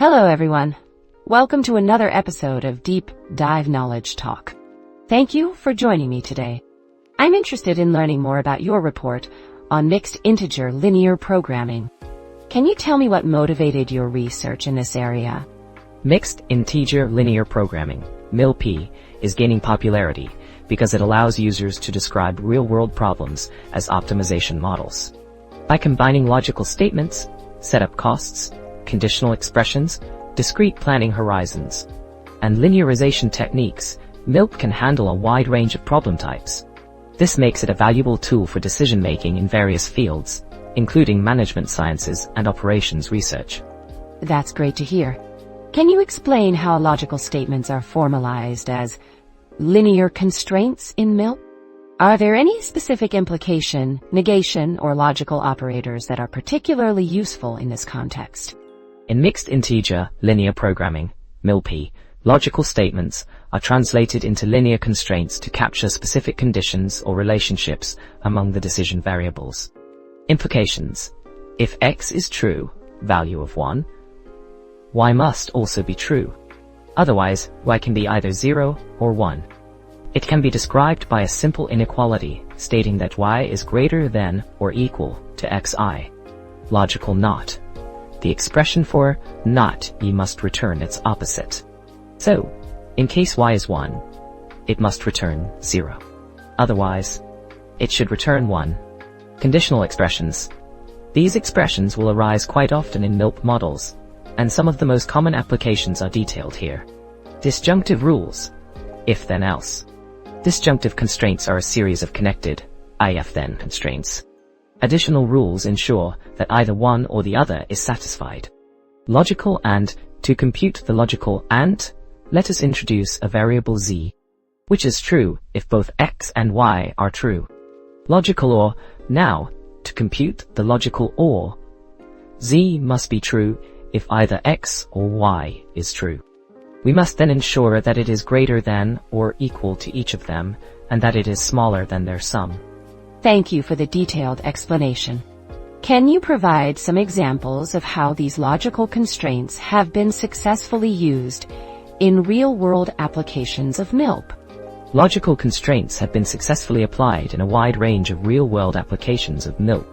Hello everyone. Welcome to another episode of Deep Dive Knowledge Talk. Thank you for joining me today. I'm interested in learning more about your report on mixed integer linear programming. Can you tell me what motivated your research in this area? Mixed integer linear programming, MILP, is gaining popularity because it allows users to describe real-world problems as optimization models. By combining logical statements, setup costs, conditional expressions, discrete planning horizons, and linearization techniques, MILP can handle a wide range of problem types. This makes it a valuable tool for decision-making in various fields, including management sciences and operations research. That's great to hear. Can you explain how logical statements are formalized as linear constraints in MILP? Are there any specific implication, negation, or logical operators that are particularly useful in this context? In mixed integer linear programming, MILP, logical statements are translated into linear constraints to capture specific conditions or relationships among the decision variables. Implications: if x is true, value of 1, y must also be true. Otherwise, y can be either 0 or 1. It can be described by a simple inequality stating that y is greater than or equal to xi. Logical not. The expression for not y must return its opposite. So, in case y is 1, it must return 0. Otherwise, it should return 1. Conditional expressions. These expressions will arise quite often in MILP models, and some of the most common applications are detailed here. Disjunctive rules. If then else. Disjunctive constraints are a series of connected if then constraints. Additional rules ensure that either one or the other is satisfied. Logical and. To compute the logical and, let us introduce a variable z, which is true if both x and y are true. Logical or. Now, to compute the logical or, z must be true if either x or y is true. We must then ensure that it is greater than or equal to each of them, and that it is smaller than their sum. Thank you for the detailed explanation. Can you provide some examples of how these logical constraints have been successfully used in real-world applications of MILP? Logical constraints have been successfully applied in a wide range of real-world applications of MILP.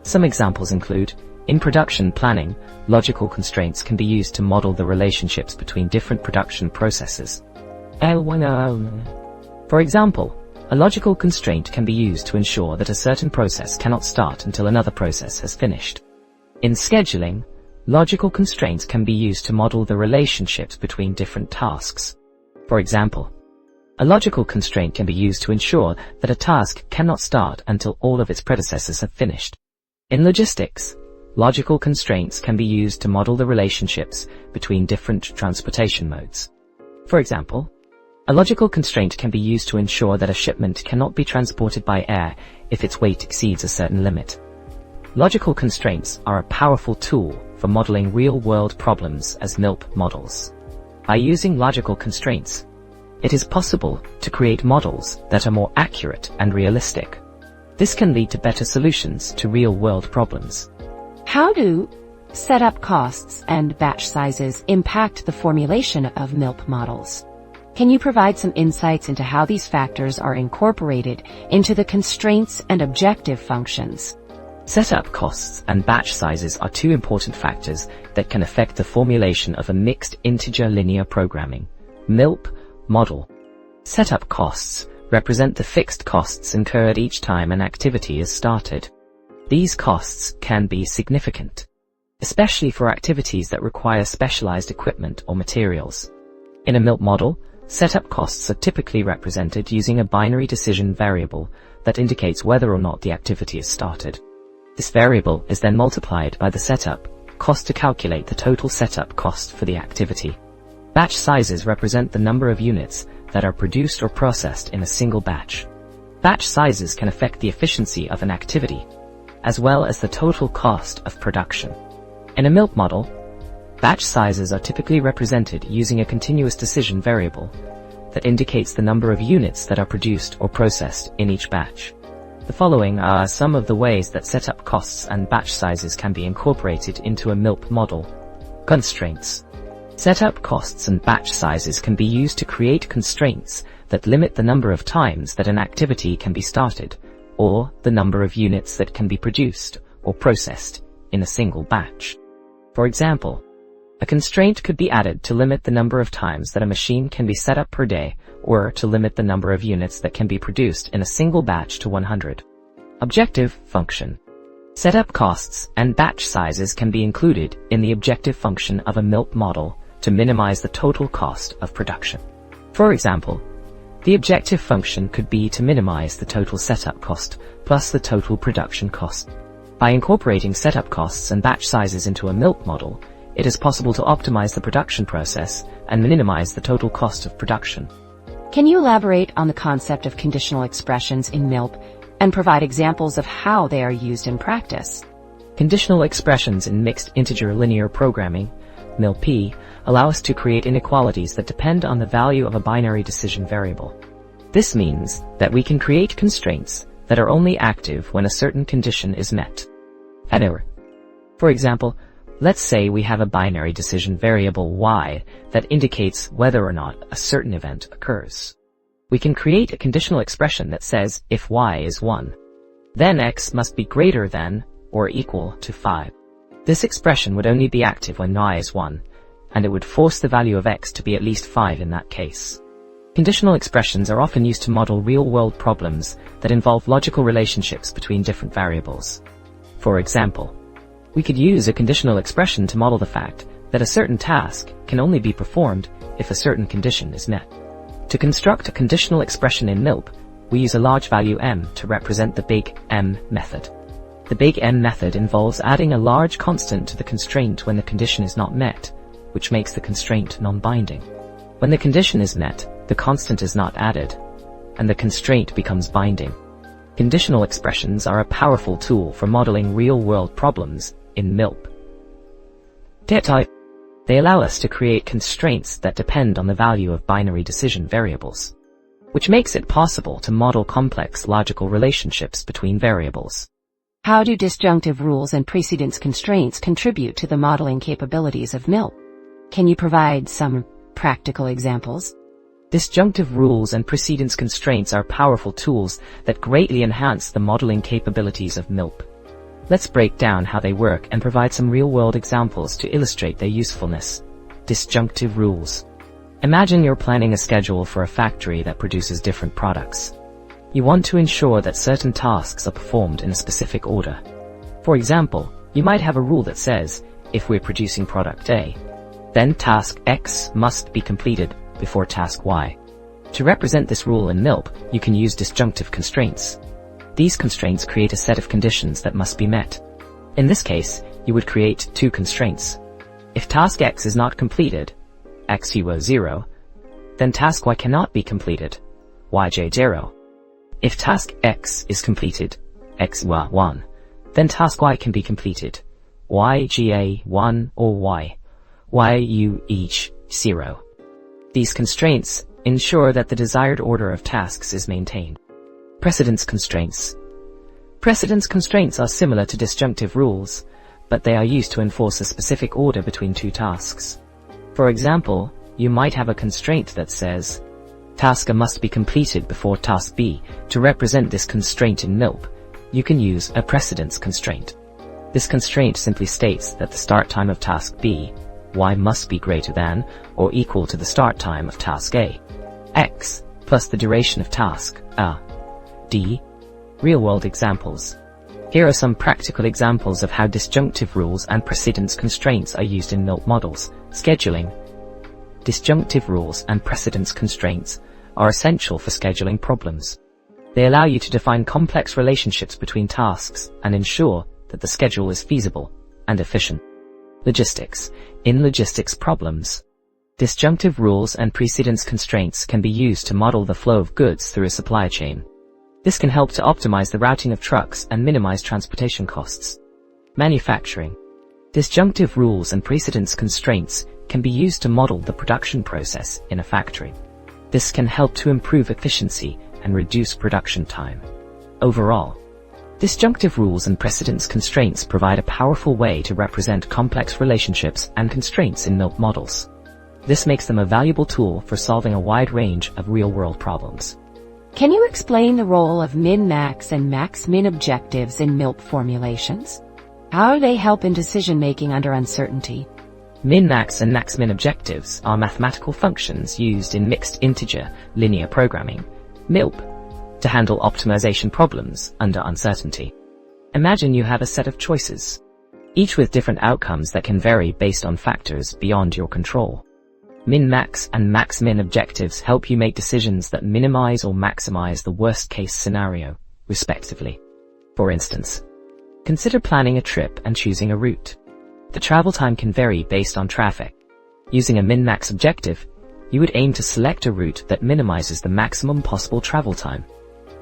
Some examples include, in production planning, logical constraints can be used to model the relationships between different production processes. For example, a logical constraint can be used to ensure that a certain process cannot start until another process has finished. In scheduling, logical constraints can be used to model the relationships between different tasks. For example, a logical constraint can be used to ensure that a task cannot start until all of its predecessors have finished. In logistics, logical constraints can be used to model the relationships between different transportation modes. For example, a logical constraint can be used to ensure that a shipment cannot be transported by air if its weight exceeds a certain limit. Logical constraints are a powerful tool for modeling real-world problems as MILP models. By using logical constraints, it is possible to create models that are more accurate and realistic. This can lead to better solutions to real-world problems. How do setup costs and batch sizes impact the formulation of MILP models? Can you provide some insights into how these factors are incorporated into the constraints and objective functions? Setup costs and batch sizes are two important factors that can affect the formulation of a mixed integer linear programming MILP model. Setup costs represent the fixed costs incurred each time an activity is started. These costs can be significant, especially for activities that require specialized equipment or materials. In a MILP model, setup costs are typically represented using a binary decision variable that indicates whether or not the activity is started. This variable is then multiplied by the setup cost to calculate the total setup cost for the activity. Batch sizes represent the number of units that are produced or processed in a single batch. Batch sizes can affect the efficiency of an activity, as well as the total cost of production. In a MILP model, batch sizes are typically represented using a continuous decision variable that indicates the number of units that are produced or processed in each batch. The following are some of the ways that setup costs and batch sizes can be incorporated into a MILP model. Constraints. Setup costs and batch sizes can be used to create constraints that limit the number of times that an activity can be started, or the number of units that can be produced or processed in a single batch. For example, a constraint could be added to limit the number of times that a machine can be set up per day, or to limit the number of units that can be produced in a single batch to 100. Objective function. Setup costs and batch sizes can be included in the objective function of a MILP model to minimize the total cost of production. For example, the objective function could be to minimize the total setup cost plus the total production cost. By incorporating setup costs and batch sizes into a MILP model, it is possible to optimize the production process and minimize the total cost of production. Can you elaborate on the concept of conditional expressions in MILP and provide examples of how they are used in practice? Conditional expressions in mixed integer linear programming, MILP, allow us to create inequalities that depend on the value of a binary decision variable. This means that we can create constraints that are only active when a certain condition is met. For example, let's say we have a binary decision variable y that indicates whether or not a certain event occurs. We can create a conditional expression that says if y is 1, then x must be greater than or equal to 5. This expression would only be active when y is 1, and it would force the value of x to be at least 5 in that case. Conditional expressions are often used to model real-world problems that involve logical relationships between different variables. For example, we could use a conditional expression to model the fact that a certain task can only be performed if a certain condition is met. To construct a conditional expression in MILP, we use a large value m to represent the big M method. The big M method involves adding a large constant to the constraint when the condition is not met, which makes the constraint non-binding. When the condition is met, the constant is not added, and the constraint becomes binding. Conditional expressions are a powerful tool for modeling real-world problems in MILP. They allow us to create constraints that depend on the value of binary decision variables, which makes it possible to model complex logical relationships between variables. How do disjunctive rules and precedence constraints contribute to the modeling capabilities of MILP? Can you provide some practical examples? Disjunctive rules and precedence constraints are powerful tools that greatly enhance the modeling capabilities of MILP. Let's break down how they work and provide some real-world examples to illustrate their usefulness. Disjunctive rules. Imagine you're planning a schedule for a factory that produces different products. You want to ensure that certain tasks are performed in a specific order. For example, you might have a rule that says, if we're producing product A, then task X must be completed before task Y. To represent this rule in MILP, you can use disjunctive constraints. These constraints create a set of conditions that must be met. In this case, you would create two constraints. If task X is not completed, X equals 0, then task Y cannot be completed, Yj 0. If task X is completed, X equals 1, then task Y can be completed, Yja 1 or Yu each 0. These constraints ensure that the desired order of tasks is maintained. Precedence constraints. Precedence constraints are similar to disjunctive rules, but they are used to enforce a specific order between two tasks. For example, you might have a constraint that says, task A must be completed before task B. To represent this constraint in MILP, you can use a precedence constraint. This constraint simply states that the start time of task B, Y must be greater than or equal to the start time of task A, X, plus the duration of task A, D. Real-world examples. Here are some practical examples of how disjunctive rules and precedence constraints are used in MILP models. Scheduling. Disjunctive rules and precedence constraints are essential for scheduling problems. They allow you to define complex relationships between tasks and ensure that the schedule is feasible and efficient. Logistics. In logistics problems, disjunctive rules and precedence constraints can be used to model the flow of goods through a supply chain. This can help to optimize the routing of trucks and minimize transportation costs. Manufacturing. Disjunctive rules and precedence constraints can be used to model the production process in a factory. This can help to improve efficiency and reduce production time. Overall, disjunctive rules and precedence constraints provide a powerful way to represent complex relationships and constraints in MILP models. This makes them a valuable tool for solving a wide range of real-world problems. Can you explain the role of min-max and max-min objectives in MILP formulations? How do they help in decision-making under uncertainty? Min-max and max-min objectives are mathematical functions used in mixed integer linear programming, MILP, to handle optimization problems under uncertainty. Imagine you have a set of choices, each with different outcomes that can vary based on factors beyond your control. Min-max and max-min objectives help you make decisions that minimize or maximize the worst-case scenario, respectively. For instance, consider planning a trip and choosing a route. The travel time can vary based on traffic. Using a min-max objective, you would aim to select a route that minimizes the maximum possible travel time,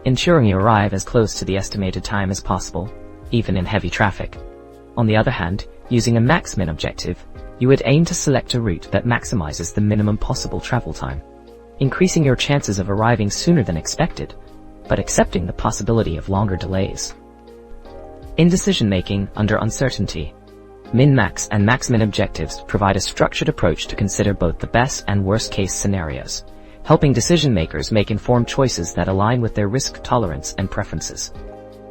ensuring you arrive as close to the estimated time as possible, even in heavy traffic. On the other hand, using a max-min objective, you would aim to select a route that maximizes the minimum possible travel time, increasing your chances of arriving sooner than expected, but accepting the possibility of longer delays. In decision-making under uncertainty, min-max and max-min objectives provide a structured approach to consider both the best and worst-case scenarios, helping decision-makers make informed choices that align with their risk tolerance and preferences.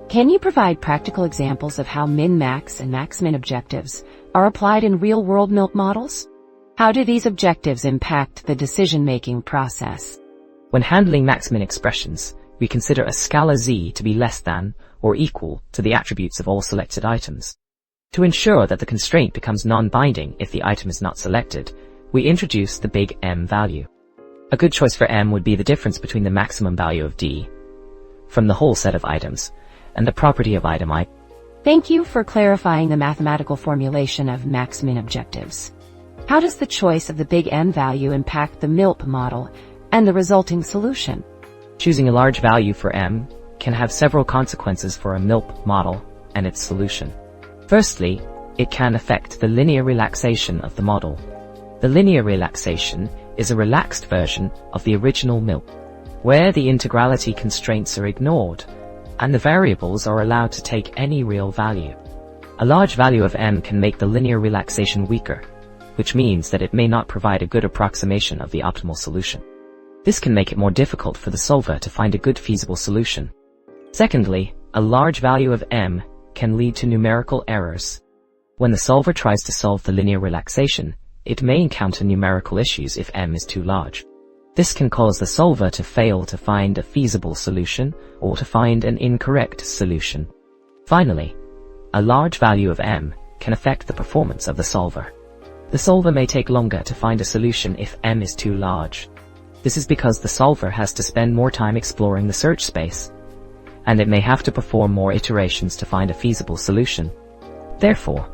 Can you provide practical examples of how min-max and max-min objectives are applied in real-world MILP models? How do these objectives impact the decision-making process? When handling max-min expressions, we consider a scala z to be less than or equal to the attributes of all selected items. To ensure that the constraint becomes non-binding if the item is not selected, we introduce the big M value. A good choice for M would be the difference between the maximum value of D from the whole set of items and the property of item I. Thank you for clarifying the mathematical formulation of max-min objectives. How does the choice of the big M value impact the MILP model and the resulting solution? Choosing a large value for M can have several consequences for a MILP model and its solution. Firstly, it can affect the linear relaxation of the model. The linear relaxation is a relaxed version of the original MILP, where the integrality constraints are ignored and the variables are allowed to take any real value. A large value of M can make the linear relaxation weaker, which means that it may not provide a good approximation of the optimal solution. This can make it more difficult for the solver to find a good feasible solution. Secondly, a large value of M can lead to numerical errors. When the solver tries to solve the linear relaxation, it may encounter numerical issues if M is too large. This can cause the solver to fail to find a feasible solution or to find an incorrect solution. Finally, a large value of M can affect the performance of the solver. The solver may take longer to find a solution if M is too large. This is because the solver has to spend more time exploring the search space, and it may have to perform more iterations to find a feasible solution. Therefore,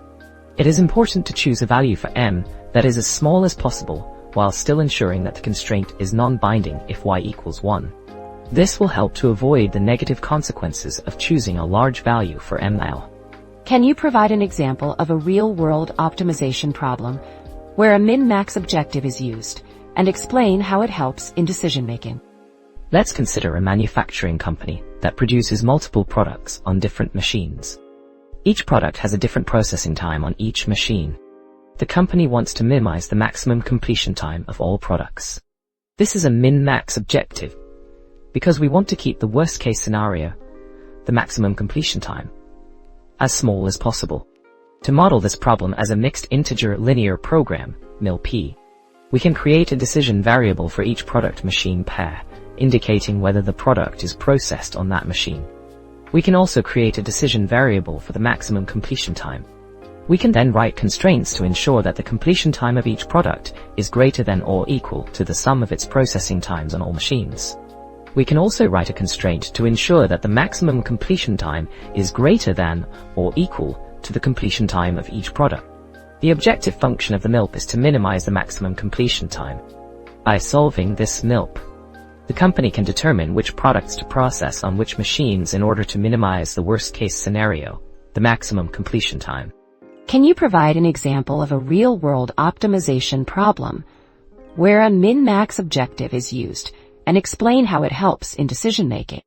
it is important to choose a value for M that is as small as possible while still ensuring that the constraint is non-binding if y equals 1. This will help to avoid the negative consequences of choosing a large value for ML. Can you provide an example of a real-world optimization problem where a min-max objective is used, and explain how it helps in decision-making? Let's consider a manufacturing company that produces multiple products on different machines. Each product has a different processing time on each machine. The company wants to minimize the maximum completion time of all products. This is a min-max objective because we want to keep the worst-case scenario, the maximum completion time, as small as possible. To model this problem as a mixed integer linear program, MILP, we can create a decision variable for each product machine pair, indicating whether the product is processed on that machine. We can also create a decision variable for the maximum completion time. We can then write constraints to ensure that the completion time of each product is greater than or equal to the sum of its processing times on all machines. We can also write a constraint to ensure that the maximum completion time is greater than or equal to the completion time of each product. The objective function of the MILP is to minimize the maximum completion time. By solving this MILP, the company can determine which products to process on which machines in order to minimize the worst-case scenario, the maximum completion time. Can you provide an example of a real-world optimization problem where a min-max objective is used, and explain how it helps in decision-making?